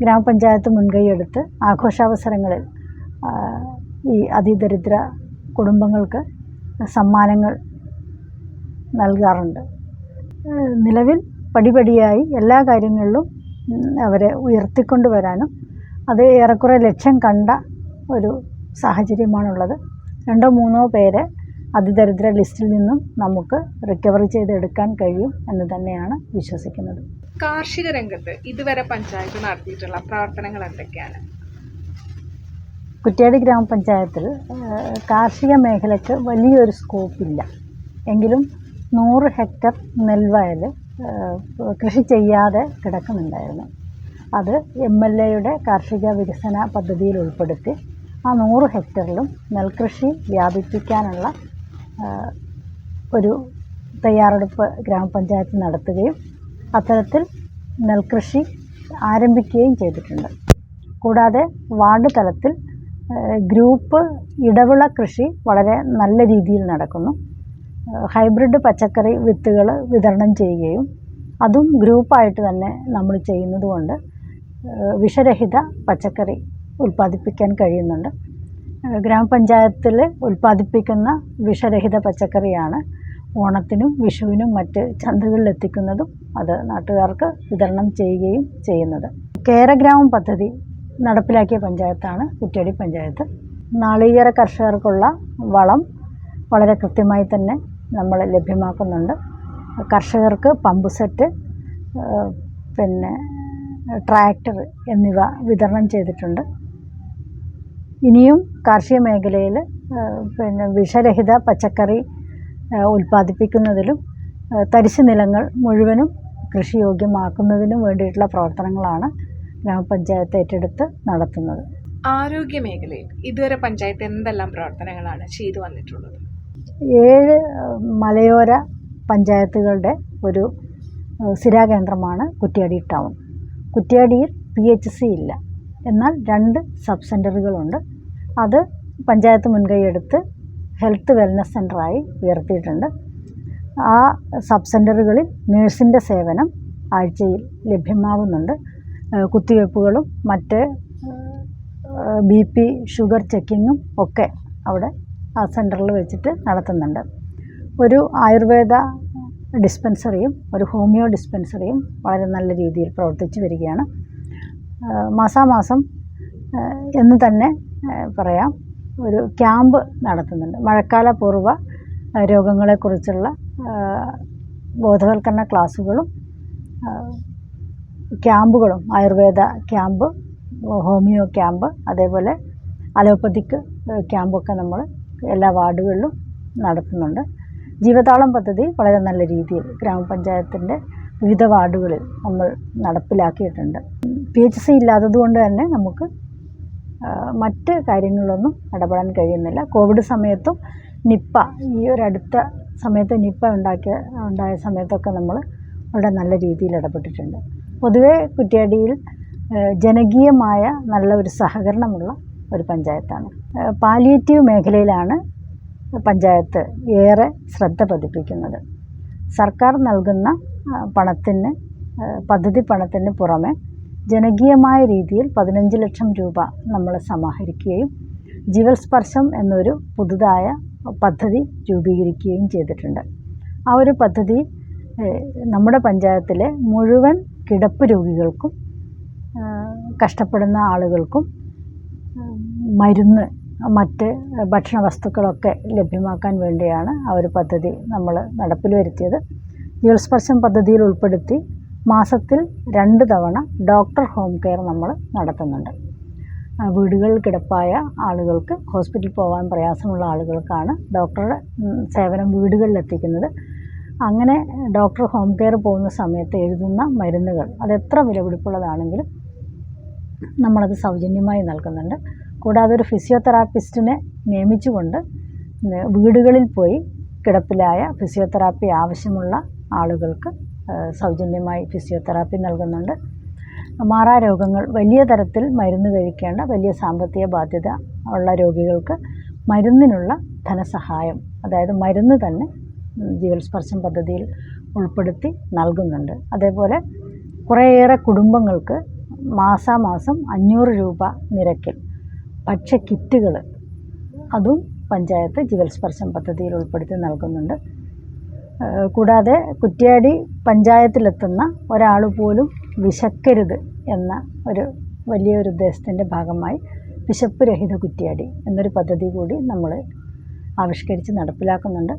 ഗ്രാമപഞ്ചായത്ത് മുൻകൈയെടുത്ത് ആഘോഷാവസരങ്ങളിൽ ഈ അതിദരിദ്ര കുടുംബങ്ങൾക്ക് സമ്മാനങ്ങൾ നൽകാറുണ്ട്. നിലവിൽ പടിപടിയായി എല്ലാ കാര്യങ്ങളിലും അവരെ ഉയർത്തിക്കൊണ്ട് വരാനും അത് ഏറെക്കുറെ ലക്ഷ്യം കണ്ട ഒരു സാഹചര്യമാണുള്ളത്. 2-3 പേരെ അതിദരിദ്ര ലിസ്റ്റിൽ നിന്നും നമുക്ക് റിക്കവർ ചെയ്തെടുക്കാൻ കഴിയും എന്ന് തന്നെയാണ് വിശ്വസിക്കുന്നത്. കാർഷിക രംഗത്ത് ഇതുവരെ പഞ്ചായത്ത് നടത്തിയിട്ടുള്ള പ്രവർത്തനങ്ങൾ എന്തൊക്കെയാണ്? കുറ്റ്യാടി ഗ്രാമപഞ്ചായത്തിൽ കാർഷിക മേഖലയ്ക്ക് വലിയൊരു സ്കോപ്പില്ല. എങ്കിലും 100 ഹെക്ടർ നെൽവയൽ കൃഷി ചെയ്യാതെ കിടക്കുന്നുണ്ടായിരുന്നു. അത് MLAയുടെ കാർഷിക വികസന പദ്ധതിയിൽ ഉൾപ്പെടുത്തി ആ 100 ഹെക്ടറിലും നെൽകൃഷി വ്യാപിപ്പിക്കാനുള്ള ഒരു തയ്യാറെടുപ്പ് ഗ്രാമപഞ്ചായത്ത് നടത്തുകയും അത്തരത്തിൽ നെൽകൃഷി ആരംഭിക്കുകയും ചെയ്തിട്ടുണ്ട്. കൂടാതെ വാർഡ് തലത്തിൽ ഗ്രൂപ്പ് ഇടവിള കൃഷി വളരെ നല്ല രീതിയിൽ നടക്കുന്നു. ഹൈബ്രിഡ് പച്ചക്കറി വിത്തുകൾ വിതരണം ചെയ്യുകയും അതും ഗ്രൂപ്പായിട്ട് തന്നെ നമ്മൾ ചെയ്യുന്നതുകൊണ്ട് വിഷരഹിത പച്ചക്കറി ഉൽപ്പാദിപ്പിക്കാൻ കഴിയുന്നുണ്ട്. ഗ്രാമപഞ്ചായത്തിൽ ഉൽപ്പാദിപ്പിക്കുന്ന വിഷരഹിത പച്ചക്കറിയാണ് ഓണത്തിനും വിഷുവിനും മറ്റ് ചന്തകളിലെത്തിക്കുന്നതും അത് നാട്ടുകാർക്ക് വിതരണം ചെയ്യുകയും ചെയ്യുന്നത്. കേരഗ്രാമം പദ്ധതി നടപ്പിലാക്കിയ പഞ്ചായത്താണ് കുറ്റ്യാടി പഞ്ചായത്ത്. നാളികേര കർഷകർക്കുള്ള വളം വളരെ കൃത്യമായി തന്നെ നമ്മൾ ലഭ്യമാക്കുന്നുണ്ട്. കർഷകർക്ക് പമ്പ് സെറ്റ്, പിന്നെ ട്രാക്ടർ എന്നിവ വിതരണം ചെയ്തിട്ടുണ്ട്. ഇനിയും കാർഷിക മേഖലയിൽ വിഷരഹിത പച്ചക്കറി ഉൽപ്പാദിപ്പിക്കുന്നതിലും തരിശു നിലങ്ങൾ മുഴുവനും കൃഷിയോഗ്യമാക്കുന്നതിനും വേണ്ടിയിട്ടുള്ള പ്രവർത്തനങ്ങളാണ് ഗ്രാമപഞ്ചായത്ത് ഏറ്റെടുത്ത് നടത്തുന്നത്. ആരോഗ്യ മേഖലയിൽ ഇതുവരെ പഞ്ചായത്ത് എന്തെല്ലാം പ്രവർത്തനങ്ങളാണ് ചെയ്തു വന്നിട്ടുള്ളത്? 7 മലയോര പഞ്ചായത്തുകളുടെ ഒരു സ്ഥിരാകേന്ദ്രമാണ് കുറ്റ്യാടി ടൗൺ. കുറ്റ്യാടിയിൽ PHC ഇല്ല, എന്നാൽ 2 സബ് സെൻ്ററുകളുണ്ട്. അത് പഞ്ചായത്ത് മുൻകൈയെടുത്ത് ഹെൽത്ത് വെൽനസ് സെൻ്ററായി ഉയർത്തിയിട്ടുണ്ട്. ആ സബ് സെൻ്ററുകളിൽ നേഴ്സിൻ്റെ സേവനം ആഴ്ചയിൽ ലഭ്യമാവുന്നുണ്ട്. കുത്തിവയ്പ്പുകളും മറ്റ് BP ഷുഗർ ചെക്കിങ്ങും ഒക്കെ അവിടെ ആ സെൻ്ററിൽ വെച്ചിട്ട് നടത്തുന്നുണ്ട്. ഒരു ആയുർവേദ ഡിസ്പെൻസറിയും ഒരു ഹോമിയോ ഡിസ്പെൻസറിയും വളരെ നല്ല രീതിയിൽ പ്രവർത്തിച്ചു വരികയാണ്. മാസാമാസം എന്ന് തന്നെ പറയാം, ഒരു ക്യാമ്പ് നടത്തുന്നുണ്ട്. മഴക്കാല പൂർവ്വ രോഗങ്ങളെക്കുറിച്ചുള്ള ബോധവൽക്കരണ ക്ലാസ്സുകളും ക്യാമ്പുകളും ആയുർവേദ ക്യാമ്പ്, ഹോമിയോ ക്യാമ്പ്, അതേപോലെ അലോപ്പതിക്ക് ക്യാമ്പൊക്കെ നമ്മൾ എല്ലാ വാർഡുകളിലും നടത്തുന്നുണ്ട്. ജീവതാളം പദ്ധതി വളരെ നല്ല രീതിയിൽ ഗ്രാമപഞ്ചായത്തിൻ്റെ വിവിധ വാർഡുകളിൽ നമ്മൾ നടപ്പിലാക്കിയിട്ടുണ്ട്. PHC ഇല്ലാത്തതുകൊണ്ട് തന്നെ നമുക്ക് മറ്റ് കാര്യങ്ങളിലൊന്നും ഇടപെടാൻ കഴിയുന്നില്ല. കോവിഡ് സമയത്തും നിപ്പ, ഈ ഒരു അടുത്ത സമയത്ത് നിപ്പ ഉണ്ടായ സമയത്തൊക്കെ നമ്മൾ വളരെ നല്ല രീതിയിൽ ഇടപെട്ടിട്ടുണ്ട്. പൊതുവെ കുറ്റ്യാടിയിൽ ജനകീയമായ നല്ല ഒരു സഹകരണമുള്ള ഒരു പഞ്ചായത്താണ്. പാലിയേറ്റീവ് മേഖലയിലാണ് പഞ്ചായത്ത് ഏറെ ശ്രദ്ധ പതിപ്പിക്കുന്നത്. സർക്കാർ നൽകുന്ന പദ്ധതി പണത്തിന് പുറമെ ജനകീയമായ രീതിയിൽ 15 ലക്ഷം രൂപ നമ്മൾ സമാഹരിക്കുകയും ജീവൽ സ്പർശം എന്നൊരു പുതുതായ പദ്ധതി രൂപീകരിക്കുകയും ചെയ്തിട്ടുണ്ട്. ആ ഒരു പദ്ധതി നമ്മുടെ പഞ്ചായത്തിലെ മുഴുവൻ കിടപ്പ് രോഗികൾക്കും കഷ്ടപ്പെടുന്ന ആളുകൾക്കും മരുന്ന്, മറ്റ് ഭക്ഷണ വസ്തുക്കളൊക്കെ ലഭ്യമാക്കാൻ വേണ്ടിയാണ് ആ ഒരു പദ്ധതി നമ്മൾ നടപ്പിൽ വരുത്തിയത്. ജീവൽ സ്പർശം പദ്ധതിയിൽ ഉൾപ്പെടുത്തി മാസത്തിൽ 2 തവണ ഡോക്ടർ ഹോം കെയർ നമ്മൾ നടത്തുന്നുണ്ട്. വീടുകളിൽ കിടപ്പായ ആളുകൾക്ക്, ഹോസ്പിറ്റലിൽ പോകാൻ പ്രയാസമുള്ള ആളുകൾക്കാണ് ഡോക്ടറുടെ സേവനം വീടുകളിൽ എത്തിക്കുന്നത്. അങ്ങനെ ഡോക്ടർ ഹോം കെയർ പോകുന്ന സമയത്ത് എഴുതുന്ന മരുന്നുകൾ അതെത്ര വിലപിടിപ്പുള്ളതാണെങ്കിലും നമ്മളത് സൗജന്യമായി നൽകുന്നുണ്ട്. കൂടാതെ ഒരു ഫിസിയോതെറാപ്പിസ്റ്റിനെ നിയമിച്ചുകൊണ്ട് വീടുകളിൽ പോയി കിടപ്പിലായ ഫിസിയോതെറാപ്പി ആവശ്യമുള്ള ആളുകൾക്ക് സൗജന്യമായി ഫിസിയോതെറാപ്പി നൽകുന്നുണ്ട്. മാറാരോഗങ്ങൾ, വലിയ തരത്തിൽ മരുന്ന് കഴിക്കേണ്ട വലിയ സാമ്പത്തിക ബാധ്യത ഉള്ള രോഗികൾക്ക് മരുന്നിനുള്ള ധനസഹായം, അതായത് മരുന്ന് തന്നെ ജീവൽ സ്പർശം പദ്ധതിയിൽ ഉൾപ്പെടുത്തി നൽകുന്നുണ്ട്. അതേപോലെ കുറേയേറെ കുടുംബങ്ങൾക്ക് മാസാമാസം 500 രൂപ നിരക്കിൽ ഭക്ഷ്യ കിറ്റുകൾ അതും പഞ്ചായത്ത് ജീവൽ സ്പർശം പദ്ധതിയിൽ ഉൾപ്പെടുത്തി നൽകുന്നുണ്ട്. കൂടാതെ കുറ്റ്യാടി പഞ്ചായത്തിലെത്തുന്ന ഒരാൾ പോലും വിശക്കരുത് എന്ന ഒരു വലിയൊരു ഉദ്ദേശത്തിൻ്റെ ഭാഗമായി വിശപ്പ് രഹിത കുറ്റ്യാടി എന്നൊരു പദ്ധതി കൂടി നമ്മൾ ആവിഷ്കരിച്ച് നടപ്പിലാക്കുന്നുണ്ട്.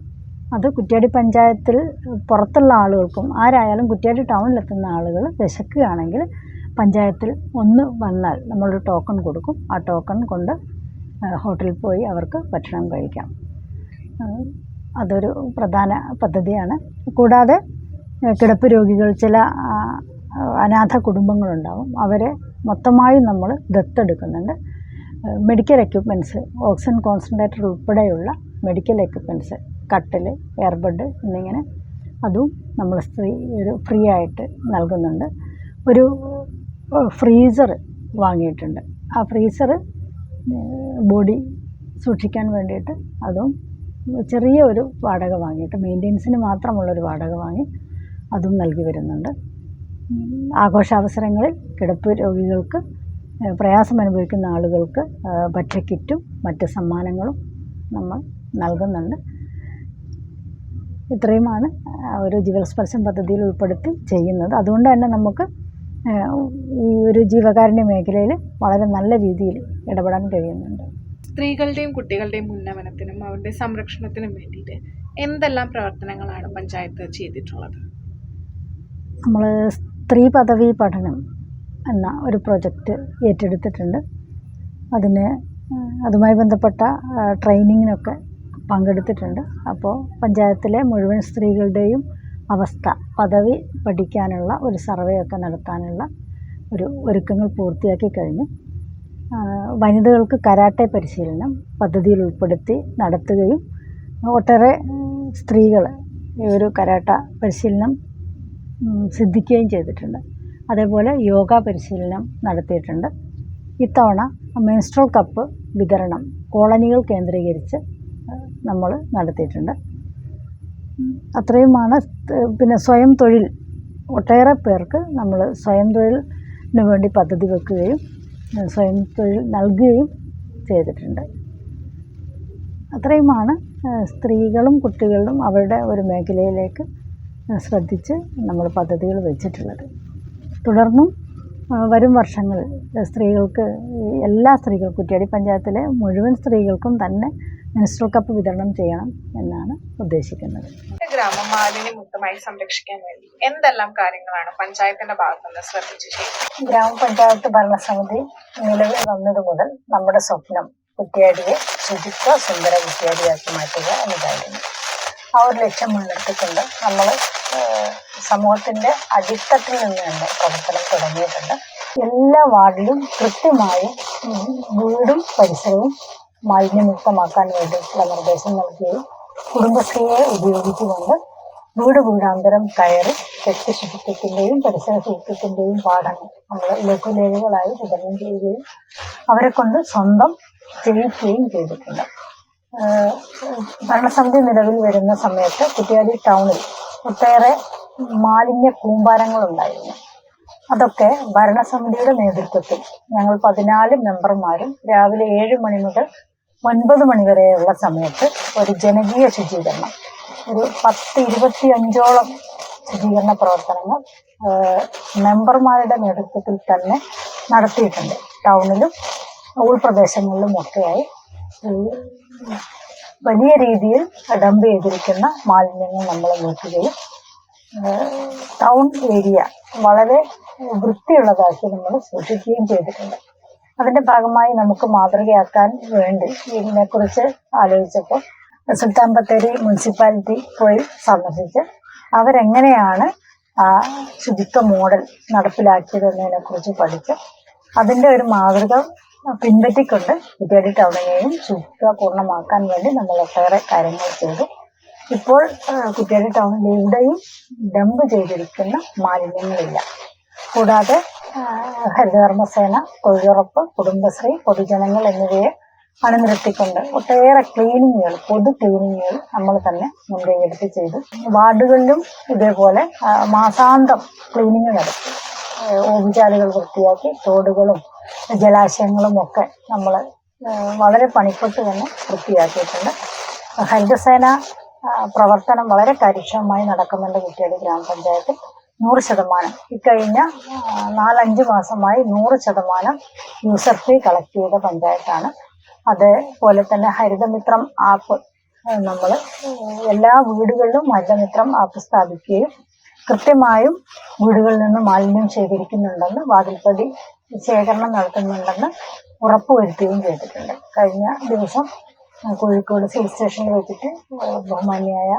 അത് കുറ്റ്യാടി പഞ്ചായത്തിൽ പുറത്തുള്ള ആളുകൾക്കും ആരായാലും കുറ്റ്യാടി ടൗണിലെത്തുന്ന ആളുകൾ വിശക്കുകയാണെങ്കിൽ പഞ്ചായത്തിൽ ഒന്ന് വന്നാൽ നമ്മളൊരു ടോക്കൺ കൊടുക്കും. ആ ടോക്കൺ കൊണ്ട് ഹോട്ടലിൽ പോയി അവർക്ക് ഭക്ഷണം കഴിക്കാം. അതൊരു പ്രധാന പദ്ധതിയാണ്. കൂടാതെ കിടപ്പ് രോഗികൾ, ചില അനാഥ കുടുംബങ്ങളുണ്ടാവും, അവരെ മൊത്തമായും നമ്മൾ ദത്തെടുക്കുന്നുണ്ട്. മെഡിക്കൽ എക്യുപ്മെൻറ്റ്സ്, ഓക്സിജൻ കോൺസെൻട്രേറ്റർ ഉൾപ്പെടെയുള്ള മെഡിക്കൽ എക്യുപ്മെൻറ്റ്സ്, കട്ടിൽ, എയർബഡ് എന്നിങ്ങനെ അതും നമ്മൾ ഫ്രീ ആയിട്ട് നൽകുന്നുണ്ട്. ഒരു ഫ്രീസർ വാങ്ങിയിട്ടുണ്ട്. ആ ഫ്രീസർ ബോഡി സൂക്ഷിക്കാൻ വേണ്ടിയിട്ട് അതും ചെറിയ ഒരു വാടക വാങ്ങിയിട്ട്, മെയിൻ്റെനൻസിന് മാത്രമുള്ളൊരു വാടക വാങ്ങി അതും നൽകി വരുന്നുണ്ട്. ആഘോഷാവസരങ്ങളിൽ കിടപ്പ് രോഗികൾക്ക്, പ്രയാസം അനുഭവിക്കുന്ന ആളുകൾക്ക് ഭക്ഷ്യക്കിറ്റും മറ്റ് സമ്മാനങ്ങളും നമ്മൾ നൽകുന്നുണ്ട്. ഇത്രയുമാണ് ഒരു ജീവൽ സ്പർശം പദ്ധതിയിൽ ഉൾപ്പെടുത്തി ചെയ്യുന്നത്. അതുകൊണ്ട് തന്നെ നമുക്ക് ഈ ഒരു ജീവകാരുണ്യ മേഖലയിൽ വളരെ നല്ല രീതിയിൽ ഇടപെടാൻ കഴിയുന്നുണ്ട്. സ്ത്രീകളുടെയും കുട്ടികളുടെയും ഉന്നമനത്തിനും അവരുടെ സംരക്ഷണത്തിനും വേണ്ടിയിട്ട് എന്തെല്ലാം പ്രവർത്തനങ്ങളാണ് പഞ്ചായത്ത് ചെയ്തിട്ടുള്ളത്? നമ്മൾ സ്ത്രീ പദവി പഠനം എന്ന ഒരു പ്രൊജക്റ്റ് ഏറ്റെടുത്തിട്ടുണ്ട്. അതുമായി ബന്ധപ്പെട്ട ട്രെയിനിങ്ങിനൊക്കെ പങ്കെടുത്തിട്ടുണ്ട്. അപ്പോൾ പഞ്ചായത്തിലെ മുഴുവൻ സ്ത്രീകളുടെയും അവസ്ഥ, പദവി പഠിക്കാനുള്ള ഒരു സർവേ ഒക്കെ നടത്താനുള്ള ഒരുക്കങ്ങൾ പൂർത്തിയാക്കി കഴിഞ്ഞു. വനിതകൾക്ക് കരാട്ടെ പരിശീലനം പദ്ധതിയിൽ ഉൾപ്പെടുത്തി നടത്തുകയും ഒട്ടേറെ സ്ത്രീകൾ ഈ ഒരു കരാട്ട പരിശീലനം സിദ്ധിക്കുകയും ചെയ്തിട്ടുണ്ട്. അതേപോലെ യോഗ പരിശീലനം നടത്തിയിട്ടുണ്ട്. ഇത്തവണ മെൻസ്ട്രൽ കപ്പ് വിതരണം കോളനികൾ കേന്ദ്രീകരിച്ച് നമ്മൾ നടത്തിയിട്ടുണ്ട്. അത്രയുമാണ്. പിന്നെ സ്വയം തൊഴിൽ, ഒട്ടേറെ പേർക്ക് നമ്മൾ സ്വയം തൊഴിലിന് വേണ്ടി പദ്ധതി വെക്കുകയും സ്വയം തൊഴിൽ നൽകുകയും ചെയ്തിട്ടുണ്ട്. അത്രയുമാണ് സ്ത്രീകളും കുട്ടികളും അവരുടെ ഒരു മേഖലയിലേക്ക് ശ്രദ്ധിച്ച് നമ്മൾ പദ്ധതികൾ വെച്ചിട്ടുള്ളത്. തുടർന്നും വരും വർഷങ്ങളിൽ സ്ത്രീകൾക്ക്, എല്ലാ സ്ത്രീകൾക്കും, കുറ്റ്യാടി പഞ്ചായത്തിലെ മുഴുവൻ സ്ത്രീകൾക്കും തന്നെ മെൻസ്ട്രൽ കപ്പ് വിതരണം ചെയ്യണം എന്നാണ് ഉദ്ദേശിക്കുന്നത്. ഗ്രാമം മാലിന്യമുക്തമായി സംരക്ഷിക്കാൻ വേണ്ടി എന്തെല്ലാം കാര്യങ്ങളാണ് പഞ്ചായത്തിന്റെ ഭാഗത്തുനിന്ന് ശ്രദ്ധിച്ച് ചെയ്യുന്നത്? ഗ്രാമപഞ്ചായത്ത് ഭരണസമിതി നിലവിൽ വന്നത് മുതൽ നമ്മുടെ സ്വപ്നം കുറ്റ്യാടിയെ ശുചിത്വ സുന്ദര കുറ്റ്യാടിയാക്കി മാറ്റുക എന്നതായിരുന്നു. ആ ഒരു ലക്ഷ്യം മുൻനിർത്തിക്കൊണ്ട് നമ്മൾ സമൂഹത്തിൻ്റെ അടിത്തട്ടിൽ നിന്ന് തന്നെ പ്രവർത്തനം തുടങ്ങിയിട്ടുണ്ട്. എല്ലാ വാർഡിലും കൃത്യമായും വീടും പരിസരവും മാലിന്യമുക്തമാക്കാൻ വേണ്ടിയിട്ടുള്ള നിർദ്ദേശം നൽകുകയും കുടുംബശ്രീയെ ഉപയോഗിച്ചുകൊണ്ട് വീടാന്തരം കയറി വ്യക്തി ശുചിത്വത്തിൻ്റെയും പരിസര ശുചിത്വത്തിൻ്റെയും പാഠങ്ങൾ നമ്മൾ ലഘുലേഖകളായി വിതരണം ചെയ്യുകയും അവരെ കൊണ്ട് സ്വന്തം ചെയ്യിക്കുകയും ചെയ്തിട്ടുണ്ട്. ഭരണസമിതി നിലവിൽ വരുന്ന സമയത്ത് കുറ്റ്യാടി ടൗണിൽ ഒട്ടേറെ മാലിന്യ കൂമ്പാരങ്ങളുണ്ടായിരുന്നു. അതൊക്കെ ഭരണസമിതിയുടെ നേതൃത്വത്തിൽ ഞങ്ങൾ 14 മെമ്പർമാരും രാവിലെ 7 മണി മുതൽ 9 മണി വരെയുള്ള സമയത്ത് ഒരു ജനകീയ ശുചീകരണം, ഒരു 10-25ഓളം ശുചീകരണ പ്രവർത്തനങ്ങൾ മെമ്പർമാരുടെ നേതൃത്വത്തിൽ തന്നെ നടത്തിയിട്ടുണ്ട്. ടൗണിലും ഉൾപ്രദേശങ്ങളിലുമൊക്കെയായി വലിയ രീതിയിൽ ഡംപ് ചെയ്തിരിക്കുന്ന മാലിന്യങ്ങൾ നമ്മൾ നോക്കുകയും ടൗൺ ഏരിയ വളരെ വൃത്തിയുള്ളതാക്കി നമ്മൾ സൂക്ഷിക്കുകയും ചെയ്തിട്ടുണ്ട്. അതിൻ്റെ ഭാഗമായി നമുക്ക് മാതൃകയാക്കാൻ വേണ്ടി ഇതിനെക്കുറിച്ച് ആലോചിച്ചപ്പോൾ സുൽത്താൻ ബത്തേരി മുനിസിപ്പാലിറ്റി പോയി സന്ദർശിച്ച് അവരെങ്ങനെയാണ് ആ ശുചിത്വ മോഡൽ നടപ്പിലാക്കിയതെന്നതിനെക്കുറിച്ച് പഠിച്ച് അതിൻ്റെ ഒരു മാതൃക പിൻപറ്റിക്കൊണ്ട് കുറ്റ്യാടി ടൗണിനെയും ശുചിത്വ പൂർണ്ണമാക്കാൻ വേണ്ടി നമ്മൾ ഒട്ടേറെ കാര്യങ്ങൾ ചെയ്തു. ഇപ്പോൾ കുറ്റ്യാടി ടൗണിൽ എവിടെയും ഡംപ് ചെയ്തിരിക്കുന്ന മാലിന്യങ്ങളില്ല. കൂടാതെ ഹരിതകർമ്മസേന, തൊഴിലുറപ്പ്, കുടുംബശ്രീ, പൊതുജനങ്ങൾ എന്നിവയെ അണിനിരത്തിക്കൊണ്ട് ഒട്ടേറെ ക്ലീനിങ്ങുകൾ, പൊതു ക്ലീനിങ്ങുകൾ നമ്മൾ തന്നെ മുൻകൈയെടുത്ത് ചെയ്തു. വാർഡുകളിലും ഇതേപോലെ മാസാന്തം ക്ലീനിങ് നടത്തി ഓവുചാലുകൾ വൃത്തിയാക്കി തോടുകളും ജലാശയങ്ങളും ഒക്കെ നമ്മൾ വളരെ പണിപ്പെട്ട് തന്നെ വൃത്തിയാക്കിയിട്ടുണ്ട്. ഹരിതസേന പ്രവർത്തനം വളരെ കാര്യക്ഷമമായി നടക്കുന്നുണ്ട് കുറ്റ്യാടി ഗ്രാമപഞ്ചായത്തിൽ. 100%, ഇക്കഴിഞ്ഞ 4-5 മാസമായി 100% യൂസർ ഫീ കളക്ട് ചെയ്ത പഞ്ചായത്താണ്. അതേപോലെ തന്നെ ഹരിതമിത്രം ആപ്പ് നമ്മൾ എല്ലാ വീടുകളിലും ഹരിതമിത്രം ആപ്പ് സ്ഥാപിക്കുകയും കൃത്യമായും വീടുകളിൽ നിന്ന് മാലിന്യം ശേഖരിക്കുന്നുണ്ടെന്ന്, വാതിൽപ്പടി ശേഖരണം നടത്തുന്നുണ്ടെന്ന് ഉറപ്പുവരുത്തുകയും ചെയ്തിട്ടുണ്ട്. കഴിഞ്ഞ ദിവസം കോഴിക്കോട് സിവിൽ സ്റ്റേഷനിൽ വെച്ചിട്ട് ബഹുമാന്യായ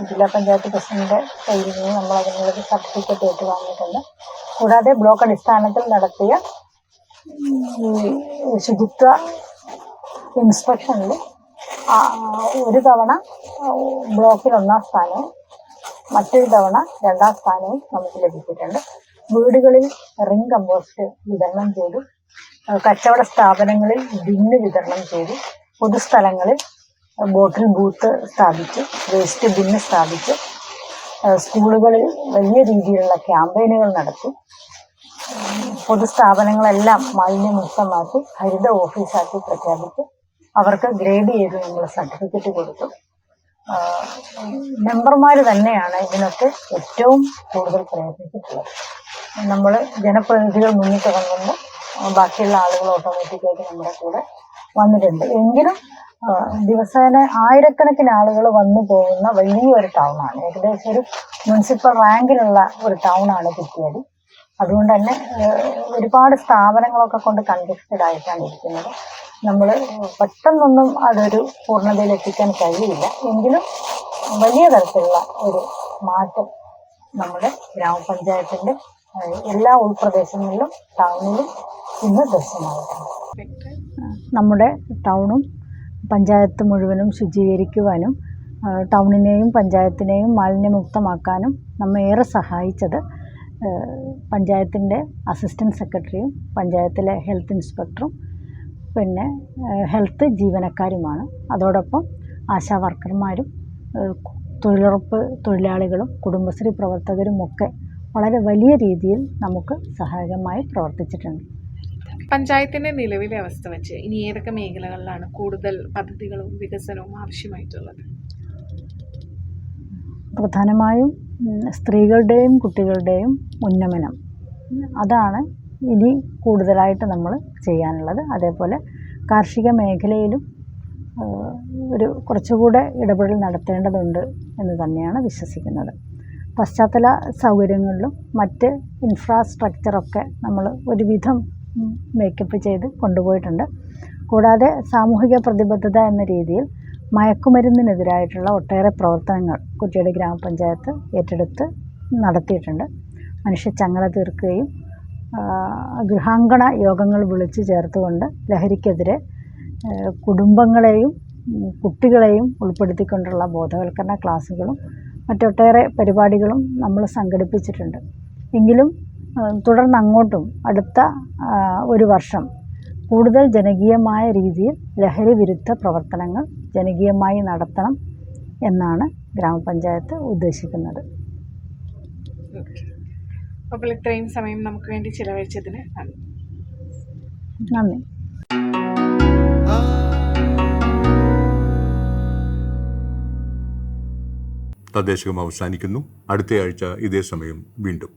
ജില്ലാ പഞ്ചായത്ത് പ്രസിഡന്റ് കയ്യിൽ നിന്ന് നമ്മൾ അതിനുള്ളൊരു സർട്ടിഫിക്കറ്റ് ഏറ്റുവാങ്ങിയിട്ടുണ്ട്. കൂടാതെ ബ്ലോക്ക് അടിസ്ഥാനത്തിൽ നടത്തിയ ഈ ശുചിത്വ ഇൻസ്പെക്ഷനിൽ ഒരു തവണ ബ്ലോക്കിൽ 1ാം സ്ഥാനവും മറ്റൊരു തവണ 2ാം സ്ഥാനവും നമുക്ക് ലഭിച്ചിട്ടുണ്ട്. വീടുകളിൽ റിംഗ് കമ്പോസ്റ്റ് വിതരണം ചെയ്തു, കച്ചവട സ്ഥാപനങ്ങളിൽ ബിന്ന് വിതരണം ചെയ്തു, പൊതുസ്ഥലങ്ങളിൽ ബോട്ടിൽ ബൂത്ത് സ്ഥാപിച്ചു, വേസ്റ്റ് ബിന്ന് സ്ഥാപിച്ചു, സ്കൂളുകളിൽ വലിയ രീതിയിലുള്ള ക്യാമ്പയിനുകൾ നടത്തി, പൊതുസ്ഥാപനങ്ങളെല്ലാം മാലിന്യമുക്തമാക്കി ഹരിത ഓഫീസാക്കി പ്രഖ്യാപിച്ചു. അവർക്ക് ഗ്രേഡ് ചെയ്ത് നമ്മൾ സർട്ടിഫിക്കറ്റ് കൊടുത്തു. മെമ്പർമാർ തന്നെയാണ് ഇതിനൊക്കെ ഏറ്റവും കൂടുതൽ പ്രയത്നിച്ചിട്ടുള്ളത്. നമ്മൾ ജനപ്രതിനിധികൾ മുന്നിട്ട് വന്നുകൊണ്ട് ബാക്കിയുള്ള ആളുകൾ ഓട്ടോമാറ്റിക്കായിട്ട് നമ്മുടെ കൂടെ വന്നിട്ടുണ്ട്. എങ്കിലും ദിവസേന ആയിരക്കണക്കിന് ആളുകൾ വന്നു പോകുന്ന വലിയൊരു ടൗണാണ്. ഏകദേശം ഒരു മുനിസിപ്പൽ റാങ്കിലുള്ള ഒരു ടൗണാണ് കുറ്റ്യാടി. അതുകൊണ്ട് തന്നെ ഒരുപാട് സ്ഥാപനങ്ങളൊക്കെ കൊണ്ട് കൺജസ്റ്റഡ് ആയിട്ടാണ് ഇരിക്കുന്നത്. നമ്മൾ പെട്ടെന്നൊന്നും അതൊരു പൂർണ്ണതയിൽ എത്തിക്കാൻ കഴിയില്ല. എങ്കിലും വലിയ തരത്തിലുള്ള ഒരു മാറ്റം നമ്മുടെ ഗ്രാമപഞ്ചായത്തിൻ്റെ എല്ലാ ഉൾപ്രദേശങ്ങളിലും ടൗണിലും ഇന്ന് ദൃശ്യമായിട്ടുണ്ട്. നമ്മുടെ ടൗണും പഞ്ചായത്ത് മുഴുവനും ശുചീകരിക്കുവാനും ടൗണിനെയും പഞ്ചായത്തിനെയും മാലിന്യമുക്തമാക്കാനും നമ്മെ ഏറെ സഹായിച്ചത് പഞ്ചായത്തിൻ്റെ അസിസ്റ്റൻറ്റ് സെക്രട്ടറിയും പഞ്ചായത്തിലെ ഹെൽത്ത് ഇൻസ്പെക്ടറും പിന്നെ ഹെൽത്ത് ജീവനക്കാരുമാണ്. അതോടൊപ്പം ആശാ വർക്കർമാരും തൊഴിലുറപ്പ് തൊഴിലാളികളും കുടുംബശ്രീ പ്രവർത്തകരും ഒക്കെ വളരെ വലിയ രീതിയിൽ നമുക്ക് സഹായകമായി പ്രവർത്തിച്ചിട്ടുണ്ട്. പഞ്ചായത്തിൻ്റെ നിലവിലെ അവസ്ഥ വെച്ച് ഇനി ഏതൊക്കെ മേഖലകളിലാണ് കൂടുതൽ പദ്ധതികളും വികസനവും ആവശ്യമായിട്ടുള്ളത്? പ്രധാനമായും സ്ത്രീകളുടെയും കുട്ടികളുടെയും ഉന്നമനം, അതാണ് ഇനി കൂടുതലായിട്ട് നമ്മൾ ചെയ്യാനുള്ളത്. അതേപോലെ കാർഷിക മേഖലയിലും ഒരു കുറച്ചുകൂടെ ഇടപെടൽ നടത്തേണ്ടതുണ്ട് എന്ന് തന്നെയാണ് വിശ്വസിക്കുന്നത്. പശ്ചാത്തല സൗകര്യങ്ങളിലും മറ്റ് ഇൻഫ്രാസ്ട്രക്ചറൊക്കെ നമ്മൾ ഒരുവിധം മേക്കപ്പ് ചെയ്ത് കൊണ്ടുപോയിട്ടുണ്ട്. കൂടാതെ സാമൂഹിക പ്രതിബദ്ധത എന്ന രീതിയിൽ മയക്കുമരുന്നിനെതിരായിട്ടുള്ള ഒട്ടേറെ പ്രവർത്തനങ്ങൾ കുറ്റ്യാടി ഗ്രാമപഞ്ചായത്ത് ഏറ്റെടുത്ത് നടത്തിയിട്ടുണ്ട്. മനുഷ്യച്ചങ്ങല തീർക്കുകയും ഗൃഹാങ്കണ യോഗങ്ങൾ വിളിച്ചു ചേർത്തുകൊണ്ട് ലഹരിക്കെതിരെ കുടുംബങ്ങളെയും കുട്ടികളെയും ഉൾപ്പെടുത്തിക്കൊണ്ടുള്ള ബോധവൽക്കരണ ക്ലാസ്സുകളും മറ്റൊട്ടേറെ പരിപാടികളും നമ്മൾ സംഘടിപ്പിച്ചിട്ടുണ്ട്. എങ്കിലും തുടർന്ന് അങ്ങോട്ടും അടുത്ത ഒരു വർഷം കൂടുതൽ ജനകീയമായ രീതിയിൽ ലഹരി വിരുദ്ധ പ്രവർത്തനങ്ങൾ ജനകീയമായി നടത്തണം എന്നാണ് ഗ്രാമപഞ്ചായത്ത് ഉദ്ദേശിക്കുന്നത്. അപ്പോൾ ഇത്രയും സമയം നമുക്ക് വേണ്ടി ചിലവഴിച്ചതിന് നന്ദി. നന്ദി. തദ്ദേശകം അവസാനിക്കുന്നു. അടുത്തയാഴ്ച ഇതേ സമയം വീണ്ടും.